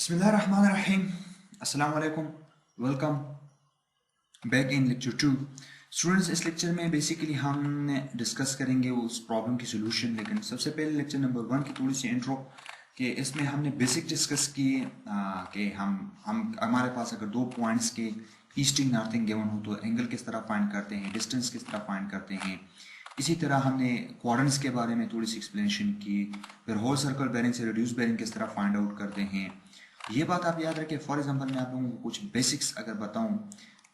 बिस्मिल्लाहिर्रहमानिर्रहीम। अस्सलाम वालेकुम। Welcome back in lecture 2। Students, इस लेक्चर में बेसिकली हम डिस्कस करेंगे उस प्रॉब्लम की सोल्यूशन। लेकिन सबसे पहले लेक्चर नंबर 1 की थोड़ी सी इंट्रो कि इसमें हमने बेसिक डिस्कस किए कि हम हमारे पास अगर दो पॉइंट्स के ईस्टिंग नॉर्थिंग गिवन हो तो एंगल किस तरह फाइंड करते हैं, डिस्टेंस किस तरह फाइंड करते हैं। इसी तरह हमने क्वाड्रेंट्स के बारे में थोड़ी सी एक्सप्लेनेशन की। फिर होल सर्कल बेरिंग से रिड्यूस बेरिंग किस तरह फाइंड आउट करते हैं। ये बात आप याद रखें। फॉर एग्जांपल मैं आप लोगों को कुछ बेसिक्स अगर बताऊं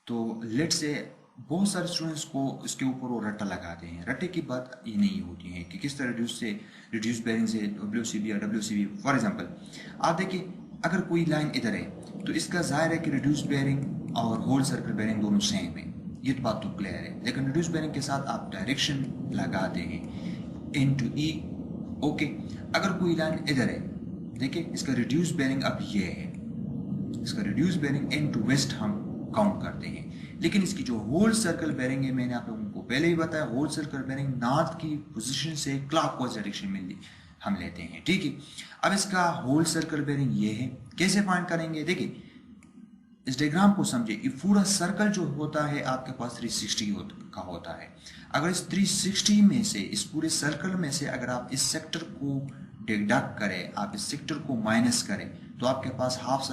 तो लेट से बहुत सारे स्टूडेंट्स को इसके ऊपर वो रट्टा लगाते हैं। रट्टे की बात ये नहीं होती है कि किस तरह रिड्यूस बेरिंग से डब्ल्यू या डब्ल्यू। फॉर एग्जांपल आप देखिए, अगर कोई लाइन इधर है तो इसका जाहिर है कि रिड्यूस बेरिंग और होल सर्कल बेरिंग दोनों सेम है। ये बात तो क्लियर है। लेकिन रिड्यूस बेरिंग के साथ आप डायरेक्शन लगाते हैं इन टू ई। ओके, अगर कोई लाइन इधर है, देखिए इसका रिड्यूस बेरिंग अब ये है, इसका reduce bearing in to west हम काउंट करते हैं। लेकिन इसकी जो होल सर्कल बेरिंग है, मैंने आप लोगों को पहले ही बताया, होल सर्कल बेरिंग नॉर्थ की पोजीशन से क्लॉकवाइज डायरेक्शन में हम लेते हैं। ठीक है, अब इसका होल सर्कल बेरिंग ये है। कैसे फाइंड करेंगे? देखिए इस डायग्राम को समझिए। ये पूरा सर्कल जो होता है आपके पास 360 का होता है। अगर इस 360 में से, इस पूरे सर्कल में से अगर आप इस सेक्टर को डिडक्ट करें, आप इस सेक्टर को माइनस करें, तो आपके पास हाफ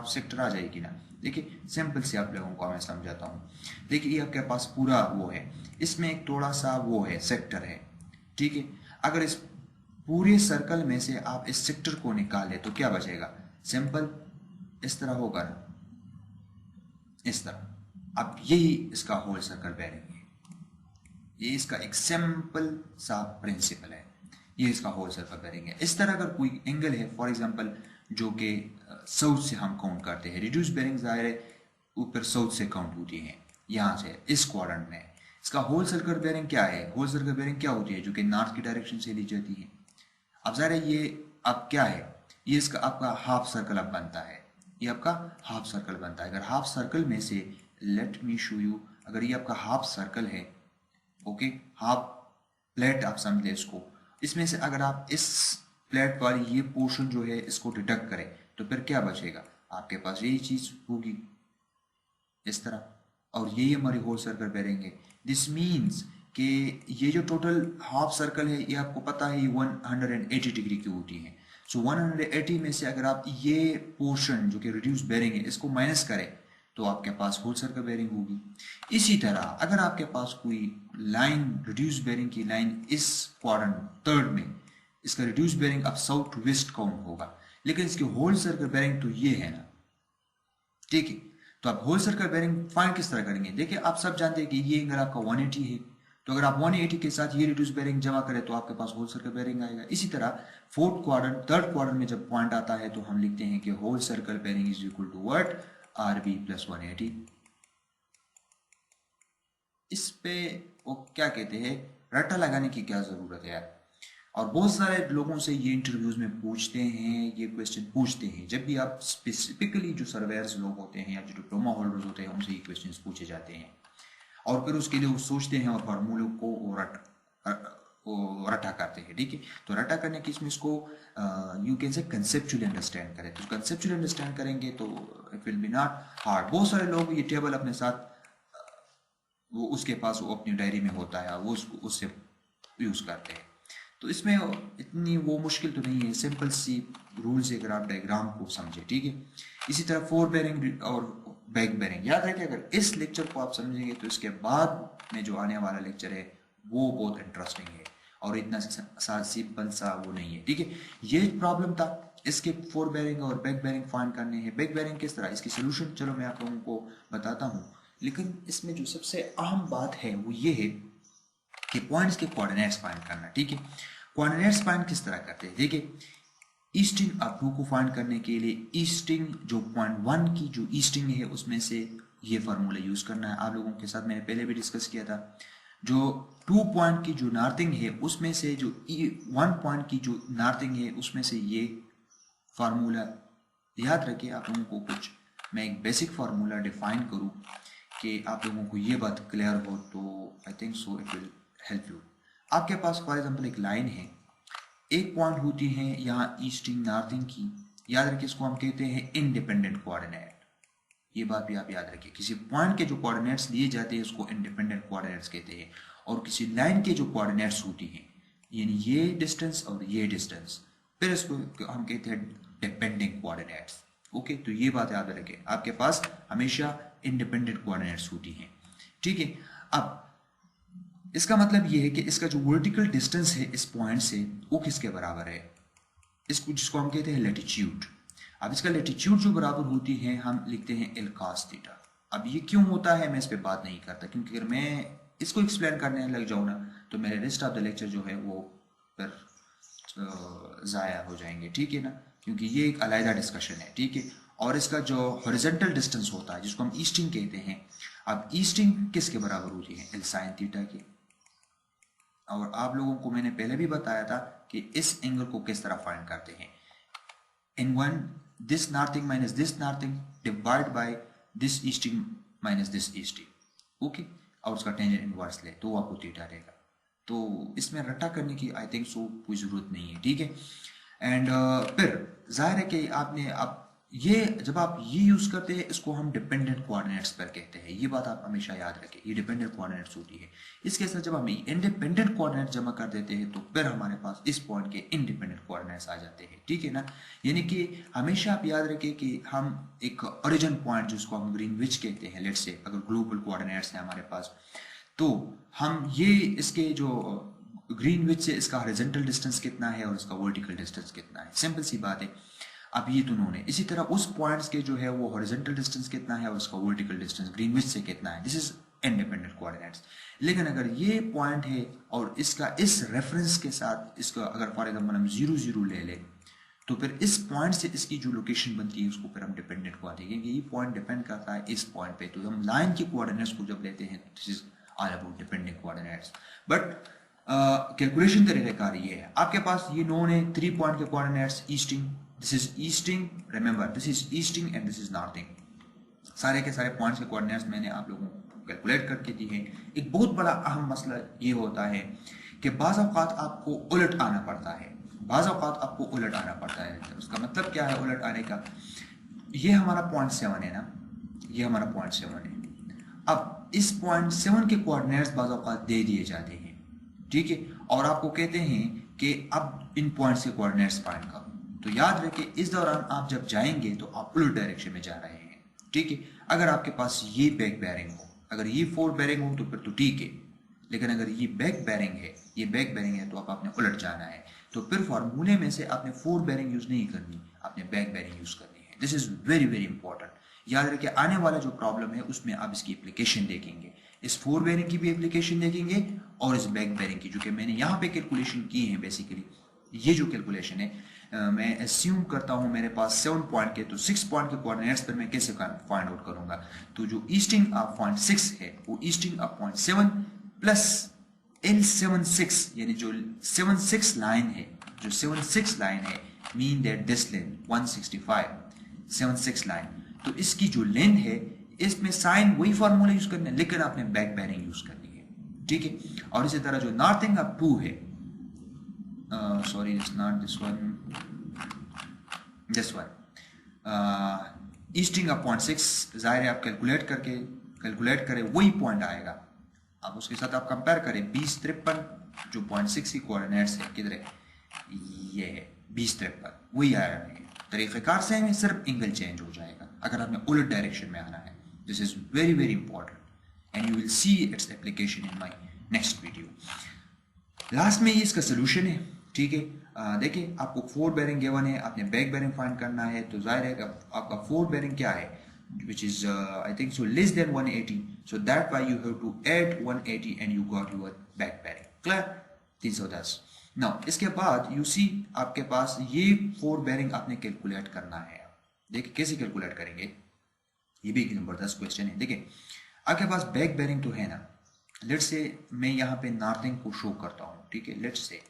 सेक्टर आ जाएगी ना। देखिए सिंपल से आप लोगों को मैं समझाता हूँ। देखिए ये आपके पास पूरा वो है, इसमें एक थोड़ा सा वो है, सेक्टर है। ठीक है, अगर इस पूरे सर्कल में से आप इस सेक्टर को निकालें तो क्या बचेगा? सिंपल इस तरह होगा ना, इस तरह। अब यही इसका होल सर्कल बेरिंग है। ये इसका एक सिंपल सा प्रिंसिपल है। ये इसका होल सर्कल बेरिंग है। इस तरह अगर कोई एंगल है, फॉर एग्जांपल जो कि साउथ से हम काउंट करते हैं, रिड्यूस बेरिंग जाहिर है ऊपर साउथ से काउंट होती है, यहाँ से इस क्वाड्रेंट में। इसका होल सर्कल बेरिंग क्या है? होल सर्कल बेरिंग क्या होती है? जो कि नॉर्थ की डायरेक्शन से ली जाती है। अब ज़ाहिर है ये अब क्या है, ये इसका आपका हाफ सर्कल अब बनता है। ये आपका हाफ सर्कल बनता है। अगर हाफ सर्कल में से, लेट मी शो यू, अगर ये आपका हाफ सर्कल है, ओके, हाफ प्लेट आप समझ लें इसको, इसमें से अगर आप इस प्लेट वाली ये पोर्शन जो है इसको डिडक्ट करें तो फिर क्या बचेगा? आपके पास यही चीज होगी इस तरह। और यही हमारी होल सर्कल बेरिंग है। दिस मीन्स कि ये जो टोटल हाफ सर्कल है, ये आपको पता है ये 180 डिग्री की होती है। सो 180 में से अगर आप ये पोर्शन जो कि रिड्यूस बेरिंग है इसको माइनस करें तो आपके पास होल सर्कल बेरिंग होगी। इसी तरह अगर आपके पास कोई लाइन, रिड्यूस बेरिंग की लाइन इस क्वाड्रेंट थर्ड में, इसका रिड्यूस बेरिंग अब साउथ टू वेस्ट काउंट होगा, लेकिन इसकी होल सर्कल बेरिंग तो ये है ना। ठीक है, तो आप होल सर्कल बेरिंग फाइंड किस तरह करेंगे? देखिए आप सब जानते हैं कि ये एंगल आपका 180 है, तो अगर आप 180 के साथ ये रिड्यूस बेरिंग जमा करें तो आपके पास होल सर्कल बेरिंग आएगा। इसी तरह फोर्थ क्वाड्रेंट, थर्ड क्वाड्रेंट में जब पॉइंट आता है तो हम लिखते हैं कि whole circle bearing is equal to what? RB plus 180। इस पे वो क्या कहते हैं, रट्टा लगाने की क्या जरूरत है यार। और बहुत सारे लोगों से ये इंटरव्यूज में पूछते हैं, ये क्वेश्चन पूछते हैं। जब भी आप स्पेसिफिकली जो सर्वेयर्स लोग होते हैं या जो डिप्लोमा होल्डर्स होते हैं उनसे ये क्वेश्चन पूछे जाते हैं। और फिर उसके लिए वो सोचते हैं और फार्मूलों को रटा करते हैं। ठीक है, तो रटा करने की इसमें इसको you can say conceptually understand करें। तो कंसेप्चुअली अंडरस्टैंड करेंगे तो it will be not hard. बहुत सारे लोग ये टेबल अपने साथ, वो उसके पास वो अपनी डायरी में होता है, वो उससे यूज करते हैं। तो इसमें इतनी वो मुश्किल तो नहीं है, सिंपल सी रूल्स अगर आप डायग्राम को समझे। ठीक है, इसी तरह फोर बेरिंग और बैक बेरिंग याद रखिए। अगर इस लेक्चर को आप समझेंगे तो इसके बाद में जो आने वाला लेक्चर है वो बहुत इंटरेस्टिंग है और इतना सिंपल सा वो नहीं है। ठीक है, ये प्रॉब्लम था, इसके फोर बेरिंग और बैक बेरिंग फाइंड करने हैं। बैक बेरिंग किस तरह, इसकी सोल्यूशन चलो मैं आप लोगों को बताता हूँ। लेकिन इसमें जो सबसे अहम बात है वो ये है कि पॉइंट्स के कोऑर्डिनेट्स फाइंड करना। ठीक है, कोऑर्डिनेट्स फाइंड किस तरह करते हैं? देखिए ईस्टिंग अप टू को फाइंड करने के लिए ईस्टिंग जो पॉइंट 1 की जो ईस्टिंग है उसमें से ये फार्मूला यूज करना है। आप लोगों के साथ मैंने पहले भी डिस्कस किया था। जो 2 पॉइंट की जो नॉर्थिंग है उसमें से जो 1 पॉइंट की जो नॉर्थिंग है उसमें से ये फार्मूला याद रखिए। आप लोगों को कुछ मैं एक बेसिक फार्मूला डिफाइन करूं कि आप लोगों को ये बात क्लियर हो तो आई think so it will help you. आपके पास फॉर एग्जांपल एक लाइन है, एक पॉइंट होती है यहाँ ईस्टिंग नॉर्थिंग की, याद रखिए इसको हम कहते हैं इंडिपेंडेंट कोऑर्डिनेट। ये बात भी आप याद रखिए, किसी पॉइंट के जो कोऑर्डिनेट्स लिए जाते हैं उसको इंडिपेंडेंट कोऑर्डिनेट्स कहते हैं, और किसी लाइन के जो कोऑर्डिनेट्स होती हैं यानी ये डिस्टेंस और ये डिस्टेंस, फिर इसको हम कहते हैं डिपेंडिंग कोऑर्डिनेट्स। ओके, तो ये बात याद रखें, आपके पास हमेशा इंडिपेंडेंट कोऑर्डिनेट्स होती हैं। ठीक है, अब इसका मतलब ये है कि इसका जो वर्टिकल डिस्टेंस है इस पॉइंट से वो किसके बराबर है, इसको जिसको हम कहते हैं लैटिट्यूड। अब इसका लैटिट्यूड जो बराबर होती है हम लिखते हैं एल कॉस थीटा। अब ये क्यों होता है मैं इस पे बात नहीं करता, क्योंकि अगर मैं इसको एक्सप्लेन करने लग जाऊँ ना तो मेरे रेस्ट ऑफ द लेक्चर जो है वो फिर ज़ाया हो जाएंगे। ठीक है ना, क्योंकि ये एक अलग डिस्कशन है। ठीक है, और इसका जो हॉरिजॉन्टल डिस्टेंस होता है जिसको हम ईस्टिंग कहते हैं, अब ईस्टिंग किसके बराबर होती है, एल साइन थीटा की। और आप लोगों को मैंने पहले भी बताया था कि इस एंगल को किस तरह फाइंड करते हैं, in one this northing minus this northing divide by this easting minus this easting. Okay, और उसका टेंजेंट इनवर्स ले तो वो आपको थीटा रहेगा। तो इसमें रट्टा करने की आई थिंक सो कोई ज़रूरत नहीं है। ठीक है, एंड फिर जाहिर है कि आपने अब ये जब आप ये यूज़ करते हैं इसको हम डिपेंडेंट कोऑर्डिनेट्स पर कहते हैं, ये बात आप हमेशा याद रखें, ये डिपेंडेंट कोऑर्डिनेट्स होती है। इसके साथ जब हम इंडिपेंडेंट कोऑर्डिनेट जमा कर देते हैं तो फिर हमारे पास इस पॉइंट के इंडिपेंडेंट कोऑर्डिनेट्स आ जाते हैं। ठीक है ना, यानी कि हमेशा आप याद रखें कि हम एक ओरिजिन पॉइंट जिसको हम ग्रीनविच कहते हैं, लेट्स से अगर ग्लोबल कोऑर्डिनेट्स हैं हमारे पास, तो हम ये इसके जो ग्रीनविच से इसका हॉरिजॉन्टल डिस्टेंस कितना है और इसका वर्टिकल डिस्टेंस कितना है, सिंपल सी बात है। अब ये दोनों ने इसी तरह उस पॉइंट्स के जो है वो हॉरिजॉन्टल डिस्टेंस कितना है और उसका वर्टिकल डिस्टेंस ग्रीनविच से कितना है, दिस इज इंडिपेंडेंट कोऑर्डिनेट्स। लेकिन अगर ये पॉइंट है और इसका इस रेफरेंस के साथ इसका अगर फॉर एग्जांपल हम 0 0 ले लें तो फिर इस पॉइंट से इसकी जो लोकेशन बनती है उसको फिर हम डिपेंडेंट को आते हैं, क्योंकि ये पॉइंट डिपेंड करता है इस पॉइंट पे। तो हम लाइन के कोऑर्डिनेट्स को जब लेते हैं this is all about depending coordinates. But calculation तरीक़ाकार ये है, आपके पास ये नोन है 3 पॉइंट के coordinates easting, this is easting, remember this is easting and this is northing. सारे के सारे पॉइंट्स के कोऑर्डिनेट्स मैंने आप लोगों को कैलकुलेट करके दी है। एक बहुत बड़ा अहम मसला ये होता है कि बाज़ औक़ात आपको उलट आना पड़ता है, बाज़ औक़ात आपको उलट आना पड़ता है। उसका मतलब क्या है उलट आने का, ये हमारा पॉइंट 7 है ना, ये हमारा पॉइंट 7 है। अब इस पॉइंट 7 के कोऑर्डिनेट्स बाज़ औक़ात दे दिए जाते हैं, ठीक है, और आपको कहते हैं कि अब इन पॉइंट्स के कोऑर्डिनेट्स फाइंड करो। तो याद रखें इस दौरान आप जब जाएंगे तो आप उलट डायरेक्शन में जा रहे हैं। ठीक है, अगर आपके पास ये बैक बैरिंग हो, अगर ये फोर्थ बैरिंग हो तो फिर तो ठीक है, लेकिन अगर ये बैक बैरिंग है, ये बैक बैरिंग है तो आप आपने उलट जाना है। तो फिर फार्मूले में से आपने फोर्थ बैरिंग यूज नहीं करनी, आपने बैक बैरिंग यूज करनी है। This is very very important. याद रखिए आने वाला जो प्रॉब्लम है उसमें आप इसकी एप्लीकेशन देखेंगे, इस फोर बैरिंग की भी एप्लीकेशन देखेंगे और इस बैक बैरिंग की, जो कि मैंने यहाँ पे कैलकुलेशन की है। बेसिकली ये जो कैलकुलेशन है मैं एस्यूम करता हूँ मेरे पास 7 पॉइंट के, तो 6 पॉइंट के कोऑर्डिनेट्स पर मैं कैसे फाइंड आउट करूंगा। तो जो ईस्टिंग ऑफ पॉइंट 6 है वो easting of point 7 plus L76, यानी जो 76 लाइन है, जो 76 लाइन है mean that this length 165 76 line, तो इसकी जो लेंथ है इसमें साइन वही फार्मूला यूज करना है, लेकिन आपने बैक बैरिंग यूज करनी है। ठीक है, और इसी तरह जो नॉर्थिंग ऑफ 2 है, sorry it's not this one, this one easting of point 6, जाहिर है आप कैलकुलेट करें वही पॉइंट आएगा। अब उसके साथ आप कंपेयर करें 2053 जो पॉइंट 6 की कोऑर्डिनेट्स है, किधर है, ये है 2053, वही आया है। तरीक़ेकार से हमें सिर्फ एंगल चेंज हो जाएगा अगर आपने उलट डायरेक्शन में आना है। This is very very important and you will see its application in my next video. Last में ये इसका सोल्यूशन है। ठीक है, देखिए आपको फोर बेरिंग गिवन है, आपने बैक बेरिंग फाइंड करना है, तो जाहिर है कि आपका फोर बेरिंग क्या है, which is I think so less than 180, so that why you have to add 180 and you got your back bearing. Clear? 310. Now इसके बाद you see आपके पास ये फोर बेरिंग आपने कैलकुलेट करना है। देखिए कैसे कैलकुलेट करेंगे, ये भी एक जबरदस्त क्वेश्चन है। देखिए आपके पास बैक बेरिंग तो है ना, लेट्स से मैं यहाँ पे नॉर्थिंग को शो करता हूँ। ठीक है, लेट्स से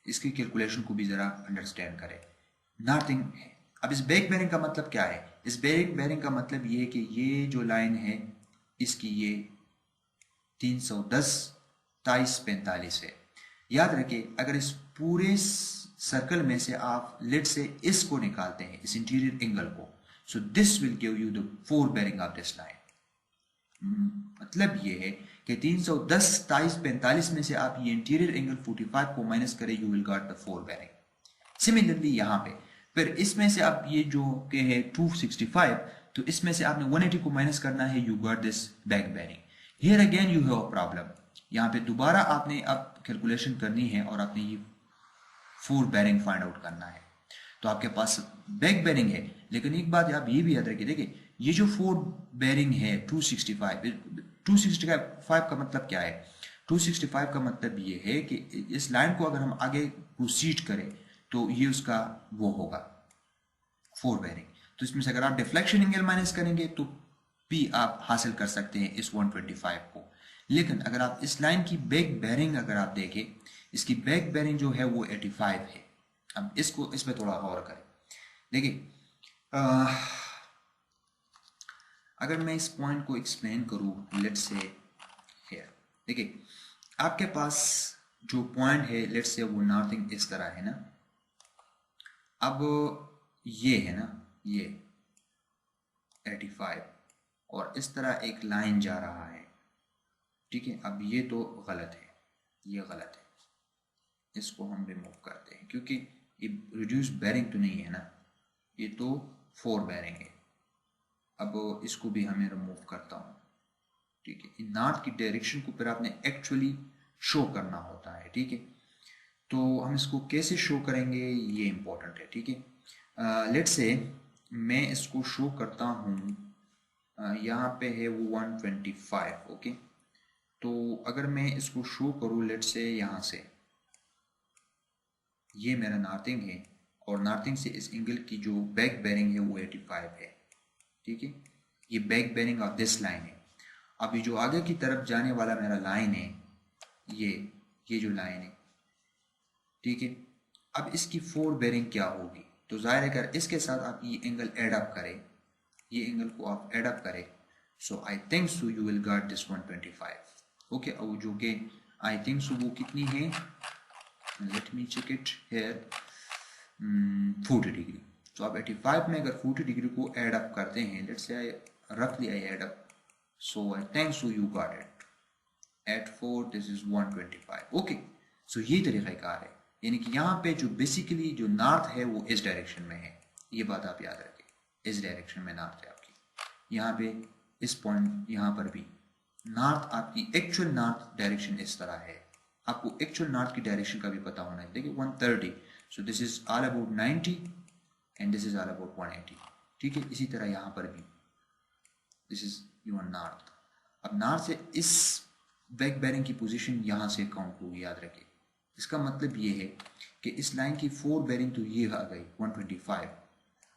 इसकी कैलकुलेशन को भी जरा अंडरस्टैंड करें। नॉर्थिंग है, अब इस बैक बेरिंग का मतलब क्या है, इस बैक बेरिंग का मतलब ये है कि ये जो लाइन है इसकी ये 310 2345 है। याद रखिए अगर इस पूरे सर्कल में से आप लेट से इसको निकालते हैं, इस इंटीरियर एंगल को, so this will give you the fore bearing of this line. मतलब ये है कि 310, 27, 45 में से आप ये इंटीरियर एंगल 45 को माइनस करें, you will got the fore bearing. Similarly यहाँ पे फिर इसमें से आप ये जो के है 265, तो इसमें से आपने 180 को माइनस करना है, you got this back bearing. Here again you have a problem, यहाँ पे दोबारा आपने अब कैलकुलेशन करनी है और आपने ये फोर बेरिंग फाइंड आउट करना है। तो आपके पास बैक बेरिंग है, लेकिन एक बात आप ये भी याद रखिए, देखिए ये जो फोर बेरिंग है 265 का मतलब क्या है? 265 का मतलब ये है कि इस लाइन को अगर हम आगे प्रोसीड करें तो ये उसका वो होगा फोर बेरिंग। तो इसमें से अगर आप डिफ्लेक्शन एंगल माइनस करेंगे तो पी आप हासिल कर सकते हैं इस 125 को। लेकिन अगर आप इस लाइन की बैक बेरिंग अगर आप देखें, इसकी बैक बेरिंग जो है वो 85 है। अब इसको इस पर थोड़ा और करें, देखिए अगर मैं इस पॉइंट को एक्सप्लेन करूं, लेट्स से हियर, देखिए आपके पास जो पॉइंट है लेट्स से वो नॉर्थिंग इस तरह है ना, अब ये है ना, ये 85 और इस तरह एक लाइन जा रहा है, ठीक है। अब ये तो गलत है, ये गलत है, इसको हम रिमूव करते हैं क्योंकि ये रिड्यूस बेरिंग तो नहीं है ना, ये तो फोर बेरिंग है। अब इसको भी हमें रिमूव करता हूँ, ठीक है। नॉर्थ की डायरेक्शन को फिर आपने एक्चुअली शो करना होता है, ठीक है। तो हम इसको कैसे शो करेंगे ये इंपॉर्टेंट है, ठीक है। लेट्स से मैं इसको शो करता हूँ, यहाँ पे है वो 125, ओके। तो अगर मैं इसको शो करूँ लेट्स से यहाँ से, ये मेरा नॉर्थिंग है और नॉर्थिंग से इस एंगल की जो बैक बेरिंग है वो 85 है, ठीक है। ये back bearing of this line है। अब ये जो आगे की तरफ जाने वाला मेरा लाइन है, ये जो लाइन है, ठीक है। अब इसकी फोर बेरिंग क्या होगी? तो जाहिर है अगर इसके साथ आप ये एंगल एड अप करें, ये एंगल को आप एड अप करें, so I think so you will got this 125, okay. और जो कि आई थिंक सो वो कितनी है, let me check it here, 40 degree. तो आप 85 में अगर 40 डिग्री को ऐड अप करते हैं, लेट्स से आई रफ दिया add up, so I think so you got it at 4, this is 125, okay. सो ये तरीक़ाकार है, यानी कि यहाँ पे जो बेसिकली जो नॉर्थ है वो इस डायरेक्शन में है, ये बात आप याद रखें, इस डायरेक्शन में नॉर्थ है आपकी। यहाँ पे इस पॉइंट यहाँ पर भी नॉर्थ, आपकी एक्चुअल नॉर्थ डायरेक्शन इस तरह है। आपको एक्चुअल नॉर्थ की डायरेक्शन का भी पता होना है, देखिए 130, सो this is all about 90 and this is all about 180, ठीक है। इसी तरह यहाँ पर भी दिस इज योर नॉर्थ। अब नॉर्थ से इस बैक बेरिंग की पोजीशन यहाँ से काउंट होगी, याद रखिए। इसका मतलब ये है कि इस लाइन की फोर बेरिंग तो ये आ गई 125।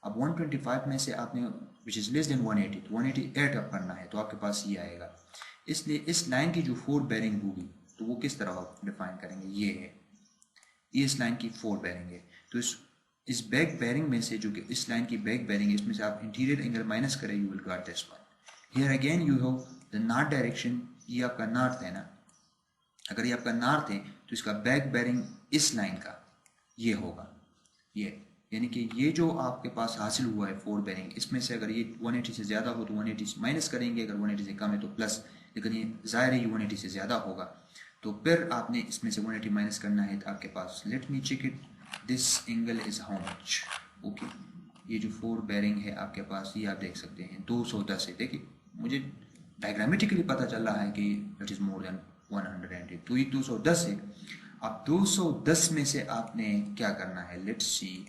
अब 125 में से आपने विच इज लेस देन 180, तो 180 ऐड अप करना है, तो आपके पास ये आएगा। इसलिए इस लाइन की जो फोर बेरिंग होगी तो वो किस तरह डिफाइन करेंगे, ये है, ये इस लाइन की फोर बेरिंग है। तो इस बैक बेरिंग में से जो कि इस लाइन की बैक बेरिंग है, इसमें से आप इंटीरियर एंगल माइनस करें, you will got this one. Here again you have the north direction, ये आपका नॉर्थ है ना, अगर ये आपका नॉर्थ है तो इसका बैक बेरिंग इस लाइन का ये होगा, ये, यानी कि ये जो आपके पास हासिल हुआ है फोर बेरिंग, इसमें से अगर ये 180 से ज़्यादा हो तो 180 से माइनस करेंगे, अगर 180 से कम है तो प्लस, लेकिन ये ज़ाहिर है ये 180 से ज़्यादा होगा, तो फिर आपने इसमें से 180 माइनस करना है। तो आपके पास, let me check it, this angle is how much, okay. ये जो फोर बेरिंग है आपके पास, ये आप देख सकते हैं 210 है। देखिए मुझे डायग्रामेटिकली पता चल रहा है कि इट इज़ मोर देन 100, तो ये 210 है। अब 210 में से आपने क्या करना है, लेट्स सी,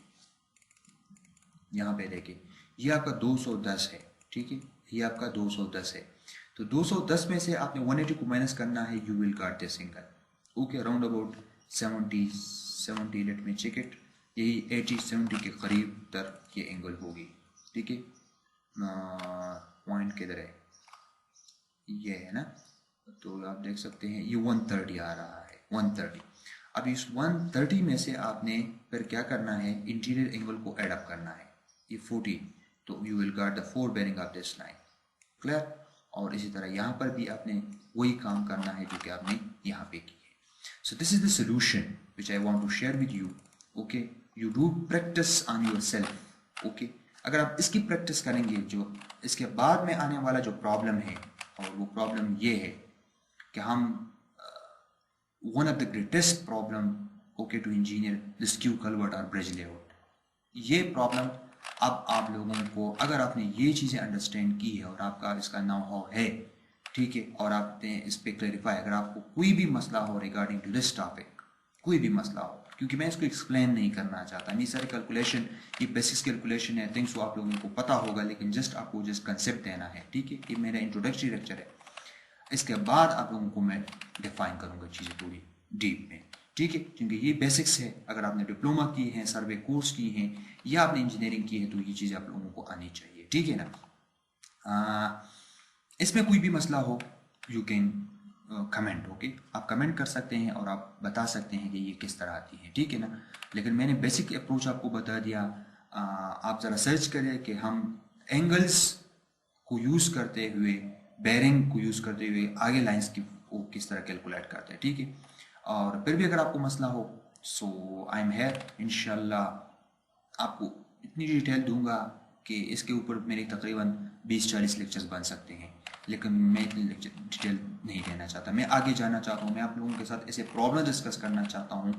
यहाँ पे देखिए ये आपका 210 है, ठीक है, ये आपका 210 है। तो 210 में से आपने 180 को माइनस करना है, you will got this angle, okay, around about 70, let me check it, यही 80-70 के करीब तक ये एंगल होगी, ठीक है। पॉइंट किधर है, ये है ना, तो आप देख सकते हैं ये 130 आ रहा है, 130। अब इस 130 में से आपने फिर क्या करना है, इंटीरियर एंगल को ऐड अप करना है, ये 40, तो you will got the fore bearing of this line, clear. और इसी तरह यहाँ पर भी आपने वही काम करना है जो कि आपने यहाँ पे की है। So this is the solution which I want to share with you okay, you do practice on yourself. Okay, अगर आप इसकी प्रैक्टिस करेंगे, जो इसके बाद में आने वाला जो प्रॉब्लम है, और वो प्रॉब्लम ये है कि हम one of the greatest problem okay to engineer the skew culvert और ब्रिज लेआउट, ये प्रॉब्लम अब आप लोगों को, अगर आपने ये चीज़ें अंडरस्टैंड की है और आपका इसका नो हाउ है, ठीक है, और आपने इस पे क्लैरिफाई, अगर आपको कोई भी मसला हो रिगार्डिंग टू दिस टॉपिक, कोई भी मसला हो, क्योंकि मैं इसको एक्सप्लेन नहीं करना चाहता, ये सारे कैलकुलेशन, ये बेसिक्स कैलकुलेशन है, थिंग्स वो आप लोगों को पता होगा, लेकिन जस्ट आपको जस्ट कंसेप्ट देना है, ठीक है। ये मेरा इंट्रोडक्टरी लेक्चर है, इसके बाद आप लोगों को मैं डिफाइन करूंगा चीज़ें पूरी डीप में, ठीक है, क्योंकि ये बेसिक्स है। अगर आपने डिप्लोमा की है, सर्वे कोर्स की है, या आपने इंजीनियरिंग की है, तो ये चीज़ें आप लोगों को आनी चाहिए, ठीक है ना। इसमें कोई भी मसला हो, यू कैन कमेंट, ओके, आप कमेंट कर सकते हैं और आप बता सकते हैं कि ये किस तरह आती है, ठीक है ना। लेकिन मैंने बेसिक अप्रोच आपको बता दिया। आप ज़रा सर्च करें कि हम एंगल्स को यूज़ करते हुए, बेरिंग को यूज़ करते हुए आगे लाइंस की वो किस तरह कैलकुलेट करते हैं, ठीक है। और फिर भी अगर आपको मसला हो, सो आई एम हेयर, इंशाल्लाह आपको इतनी डिटेल दूंगा कि इसके ऊपर मेरे तकरीबन 20-40 लेक्चर्स बन सकते हैं, लेकिन मैं इतनी लेक्चर डिटेल नहीं देना चाहता। मैं आगे जाना चाहता हूँ, मैं आप लोगों के साथ ऐसे प्रॉब्लम डिस्कस करना चाहता हूँ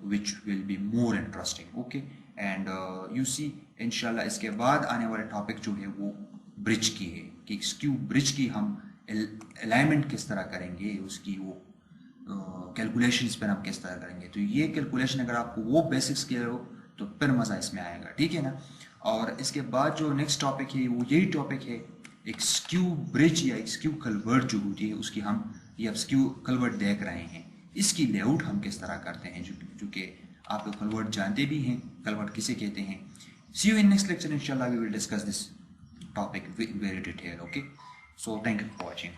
which will be more interesting, okay. And you see, इंशाल्लाह इसके बाद आने वाले टॉपिक जो है वो ब्रिज की है, कि स्क्यू ब्रिज की हम अलाइनमेंट किस तरह करेंगे, उसकी वो कैलकुलेशंस पर हम किस तरह करेंगे। तो ये कैलकुलेशन अगर आपको वो बेसिक्स के हो तो फिर मज़ा इसमें आएगा, ठीक है ना। और इसके बाद जो नेक्स्ट टॉपिक है वो यही टॉपिक है, एक स्क्यू ब्रिज या एक स्क्यू कलवर्ट जो होती है उसकी हम, ये अब स्क्यू कलवर्ट देख रहे हैं, इसकी लेआउट हम किस तरह करते हैं, जो कि आप लोग कलवर्ट जानते भी हैं, कलवर्ट किसे कहते हैं। See you in next lecture, इंशाल्लाह we will discuss this topic very detail, okay. So thank you for watching.